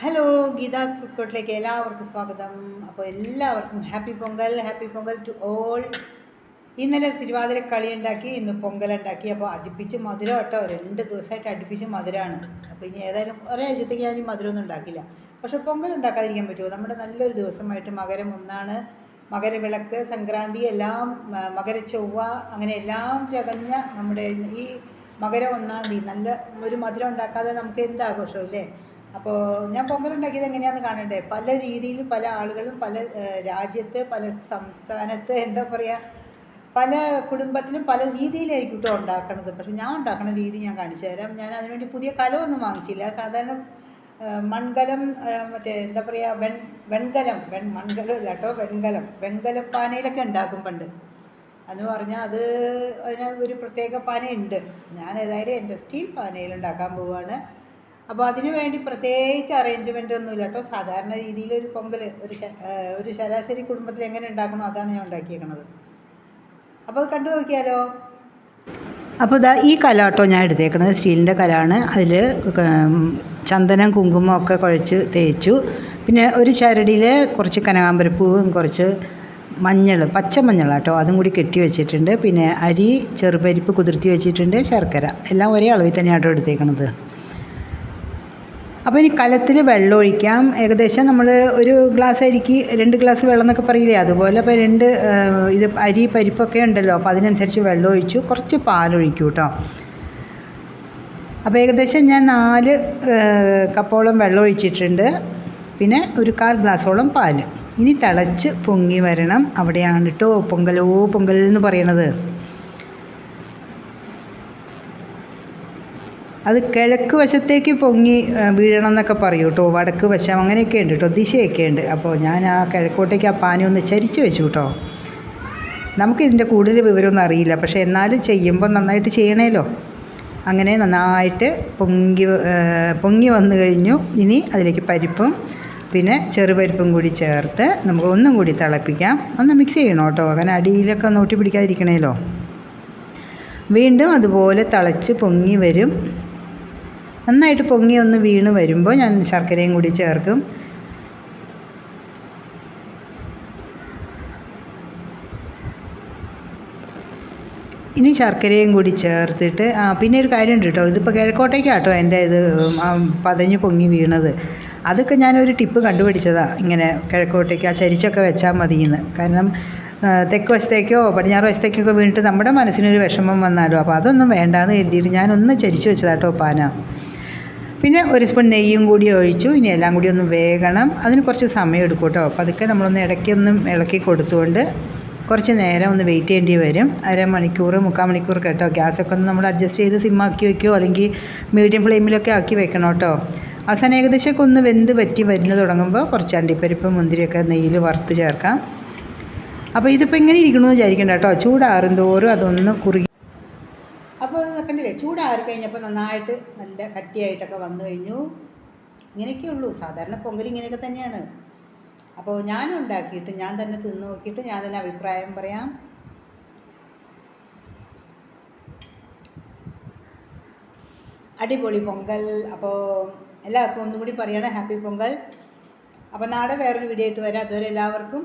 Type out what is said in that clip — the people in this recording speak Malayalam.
ഹലോ, ഗീതാസ് ഫുഡ് കോർട്ടിലേക്ക് എല്ലാവർക്കും സ്വാഗതം. അപ്പോൾ എല്ലാവർക്കും ഹാപ്പി പൊങ്കൽ ടു ഓൾ. ഇന്നലെ തിരുവാതിര കളി ഉണ്ടാക്കി, ഇന്ന് പൊങ്കലുണ്ടാക്കി. അപ്പോൾ അടുപ്പിച്ച് മധുരം കേട്ടോ, 2 ദിവസമായിട്ട് അടുപ്പിച്ച് മധുരമാണ്. അപ്പോൾ ഇനി ഏതായാലും ഒരാഴ്ചത്തേക്ക് ഞാൻ ഈ മധുരമൊന്നും ഉണ്ടാക്കില്ല. പക്ഷെ പൊങ്കൽ ഉണ്ടാക്കാതിരിക്കാൻ പറ്റുമോ? നമ്മുടെ നല്ലൊരു ദിവസമായിട്ട് മകരം 1, മകരവിളക്ക്, സംക്രാന്തി എല്ലാം, മകരച്ചൊവ്വ, അങ്ങനെ എല്ലാം തികഞ്ഞ നമ്മുടെ ഈ മകരം 1-ാം തീയതി നല്ല ഒരു മധുരം ഉണ്ടാക്കാതെ നമുക്ക് എന്താഘോഷമല്ലേ? അപ്പോൾ ഞാൻ പൊങ്കലുണ്ടാക്കിയത് എങ്ങനെയാണെന്ന് കാണണ്ടേ? പല രീതിയിൽ പല ആളുകളും പല രാജ്യത്ത് പല സംസ്ഥാനത്ത് എന്താ പറയുക, പല കുടുംബത്തിലും പല രീതിയിലായിരിക്കും കേട്ടോ ഉണ്ടാക്കണത്. പക്ഷെ ഞാൻ ഉണ്ടാക്കണ രീതി ഞാൻ കാണിച്ചു തരാം. ഞാൻ അതിനുവേണ്ടി പുതിയ കലമൊന്നും വാങ്ങിച്ചില്ല. സാധാരണ മൺകലം, മറ്റേ എന്താ പറയുക, വെൺകലം മൺകലം ഇല്ല കേട്ടോ, വെൺകലപ്പാനയിലൊക്കെ ഉണ്ടാക്കും പണ്ട്. എന്ന് പറഞ്ഞാൽ അതിന് ഒരു പ്രത്യേക പാനയുണ്ട്. ഞാൻ ഏതായാലും എൻ്റെ സ്റ്റീൽ പാനയിൽ ഉണ്ടാക്കാൻ പോവുകയാണ്. അപ്പോൾ അതിനു വേണ്ടി പ്രത്യേകിച്ച് അറേഞ്ച്മെൻ്റ് ഒന്നുമില്ല കേട്ടോ. സാധാരണ രീതിയിൽ ഒരു പൊങ്കൽ ഒരു ശരാശരി കുടുംബത്തിൽ എങ്ങനെ ഉണ്ടാക്കണോ അതാണ് ഞാൻ ഉണ്ടാക്കിയേക്കണത്. അപ്പോൾ അത് കണ്ടു നോക്കിയാലോ. അപ്പോൾ ഈ കല കേട്ടോ ഞാൻ എടുത്തേക്കണത്, സ്റ്റീലിൻ്റെ കലമാണ്. അതിൽ ചന്ദനം കുങ്കുമം ഒക്കെ കുഴച്ച് തേച്ചു. പിന്നെ ഒരു ചരടിയിൽ കുറച്ച് കനകാമ്പരപ്പൂവും കുറച്ച് പച്ചമഞ്ഞൾ കേട്ടോ, അതും കൂടി കെട്ടി വെച്ചിട്ടുണ്ട്. പിന്നെ അരി ചെറുപരിപ്പ് കുതിർത്തി വെച്ചിട്ടുണ്ട്, ശർക്കര, എല്ലാം ഒരേ അളവിൽ തന്നെയാണ് കേട്ടോ എടുത്തേക്കണത്. അപ്പോൾ ഇനി കലത്തിൽ വെള്ളം ഒഴിക്കാം. ഏകദേശം നമ്മൾ ഒരു ഗ്ലാസ് അരിക്ക് 2 ഗ്ലാസ് വെള്ളം എന്നൊക്കെ പറയില്ലേ, അതുപോലെ ഇപ്പോൾ ഇത് അരി പരിപ്പൊക്കെ ഉണ്ടല്ലോ, അപ്പോൾ അതിനനുസരിച്ച് വെള്ളം ഒഴിച്ചു. കുറച്ച് പാലൊഴിക്കും കേട്ടോ. അപ്പോൾ ഏകദേശം ഞാൻ 4 കപ്പോളം വെള്ളം ഒഴിച്ചിട്ടുണ്ട്. പിന്നെ ഒരു 1/4 ഗ്ലാസോളം പാല്. ഇനി തിളച്ച് പൊങ്ങി വരണം. അവിടെയാണ് കേട്ടോ പൊങ്കൽ എന്ന് പറയണത്. അത് കിഴക്ക് വശത്തേക്ക് പൊങ്ങി വീഴണം എന്നൊക്കെ പറയൂ കേട്ടോ, വടക്ക് വശം അങ്ങനെയൊക്കെ ഉണ്ട് കേട്ടോ, ദിശയൊക്കെ ഉണ്ട്. അപ്പോൾ ഞാൻ ആ കിഴക്കോട്ടേക്ക് ആ പാനി ഒന്ന് ചരിച്ച് വെച്ചു കേട്ടോ. നമുക്കിതിൻ്റെ കൂടുതൽ വിവരമൊന്നും അറിയില്ല, പക്ഷേ എന്നാലും ചെയ്യുമ്പോൾ നന്നായിട്ട് ചെയ്യണമല്ലോ. അങ്ങനെ നന്നായിട്ട് പൊങ്ങി വന്നു കഴിഞ്ഞു. ഇനി അതിലേക്ക് പരിപ്പും പിന്നെ ചെറുപരിപ്പും കൂടി ചേർത്ത് നമുക്ക് ഒന്നും കൂടി തിളപ്പിക്കാം. ഒന്ന് മിക്സ് ചെയ്യണം കേട്ടോ, കാരണം അടിയിലൊക്കെ ഒന്ന് ഒട്ടി പിടിക്കാതിരിക്കണമല്ലോ. വീണ്ടും അതുപോലെ തിളച്ച് പൊങ്ങി വരും. നന്നായിട്ട് പൊങ്ങി ഒന്ന് വീണ് വരുമ്പോൾ ഞാൻ ശർക്കരയും കൂടി ചേർക്കും. ഇനി ശർക്കരയും കൂടി ചേർത്തിട്ട് പിന്നെ ഒരു കാര്യമുണ്ട് കേട്ടോ, ഇതിപ്പോൾ കിഴക്കോട്ടേക്കാട്ടോ എൻ്റെ ഇത് പതഞ്ഞ് പൊങ്ങി വീണത്. അതൊക്കെ ഞാനൊരു ടിപ്പ് കണ്ടുപിടിച്ചതാണ്. ഇങ്ങനെ കിഴക്കോട്ടേക്ക് ആ ചരിച്ചൊക്കെ വെച്ചാൽ മതിയെന്ന്. കാരണം തെക്ക് വശത്തേക്കോ പടിഞ്ഞാറ് വശത്തേക്കൊക്കെ വീണിട്ട് നമ്മുടെ മനസ്സിനൊരു വിഷമം വന്നാലോ, അപ്പോൾ അതൊന്നും വേണ്ടാന്ന് കരുതിയിട്ട് ഞാനൊന്ന് ചരിച്ച് വെച്ചതാട്ടോ പാന. പിന്നെ ഒരു സ്പൂൺ നെയ്യും കൂടി ഒഴിച്ചു. ഇനി എല്ലാം കൂടി ഒന്ന് വേകണം. അതിന് കുറച്ച് സമയം എടുക്കും കേട്ടോ. അപ്പോൾ അതൊക്കെ നമ്മളൊന്ന് ഇടയ്ക്കൊന്നും ഇളക്കി കൊടുത്തുകൊണ്ട് കുറച്ച് നേരം ഒന്ന് വെയിറ്റ് ചെയ്യേണ്ടി വരും. 1/2 മണിക്കൂർ 3/4 മണിക്കൂർ കേട്ടോ. ഗ്യാസൊക്കെ ഒന്ന് നമ്മൾ അഡ്ജസ്റ്റ് ചെയ്ത് സിമ്മാക്കി വയ്ക്കുമോ, അല്ലെങ്കിൽ മീഡിയം ഫ്ലെയിമിലൊക്കെ ആക്കി വെക്കണം കേട്ടോ. അവസാനം ഏകദേശമൊക്കെ ഒന്ന് വെന്ത് വറ്റി വരുന്ന തുടങ്ങുമ്പോൾ കുറച്ച് അണ്ടിപ്പരിപ്പ് മുന്തിരിയൊക്കെ നെയ്യിൽ വറുത്ത് ചേർക്കാം. അപ്പോൾ ഇതിപ്പോൾ ഇങ്ങനെ ഇരിക്കണമെന്ന് വിചാരിക്കണ്ട കേട്ടോ, ചൂടാറും തോറും അതൊന്ന് കുറുകി. അപ്പോൾ അത് കണ്ടില്ലേ, ചൂടാറി കഴിഞ്ഞപ്പോൾ നന്നായിട്ട് നല്ല കട്ടിയായിട്ടൊക്കെ വന്നു കഴിഞ്ഞു. ഇങ്ങനെയൊക്കെ ഉള്ളൂ, സാധാരണ പൊങ്കൽ ഇങ്ങനെയൊക്കെ തന്നെയാണ്. അപ്പോൾ ഞാനും ഉണ്ടാക്കിയിട്ട് ഞാൻ തന്നെ തിന്ന് നോക്കിയിട്ട് ഞാൻ തന്നെ അഭിപ്രായം പറയാം. അടിപൊളി പൊങ്കൽ. അപ്പോൾ എല്ലാവർക്കും ഒന്നും കൂടി പറയണം ഹാപ്പി പൊങ്കൽ. അപ്പോൾ നാളെ വേറൊരു വീഡിയോ ആയിട്ട് വരാം. അതുവരെ എല്ലാവർക്കും